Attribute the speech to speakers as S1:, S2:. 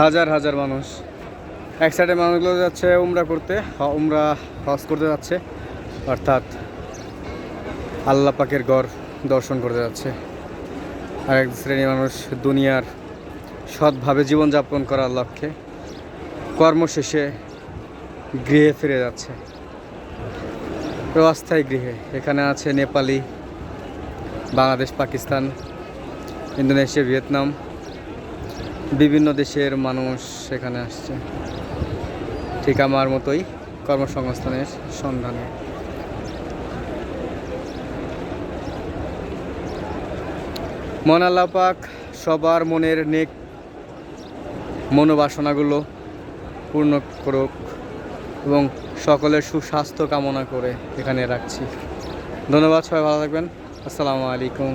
S1: হাজার হাজার মানুষ। এক সাইডে মানুষগুলো যাচ্ছে উমরা করতে, উমরা হজ করতে যাচ্ছে, অর্থাৎ আল্লাহ পাকের ঘর দর্শন করতে যাচ্ছে। আর এক শ্রেণীর মানুষ দুনিয়ার সৎভাবে জীবনযাপন করার লক্ষ্যে কর্মশেষে গৃহে ফিরে যাচ্ছে, অস্থায়ী গৃহে। এখানে আছে নেপালি, বাংলাদেশ, পাকিস্তান, ইন্দোনেশিয়া, ভিয়েতনাম, বিভিন্ন দেশের মানুষ এখানে আসছে ঠিক আমার মতোই কর্মসংস্থানের সন্ধানে। মন আল্লাহ পাক সবার মনের নেক মনোবাসনাগুলো পূর্ণ করুক এবং সকলের সুস্বাস্থ্য কামনা করে এখানে রাখছি। ধন্যবাদ, সবাই ভালো থাকবেন। আসসালামু আলাইকুম।